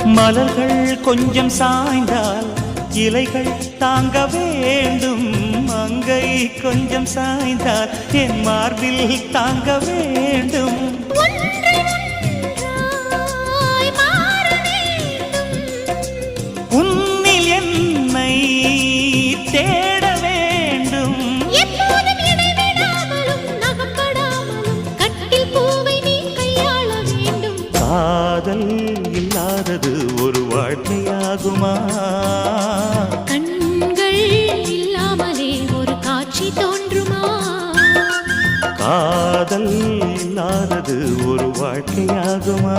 மலர்கள் கொஞ்சம் சாய்ந்தால் இலைகள் தாங்க வேண்டும். மங்கை கொஞ்சம் சாய்ந்தால் என் மார்பில் தாங்க வேண்டும். உன்னில் என்னை தேட வேண்டும். காதல் இல்லாதது ஒரு வாழ்க்கையாகுமா? கண்கள் இல்லாமலே ஒரு காட்சி தோன்றுமா? காதல் இல்லாதது ஒரு வாழ்க்கையாகுமா?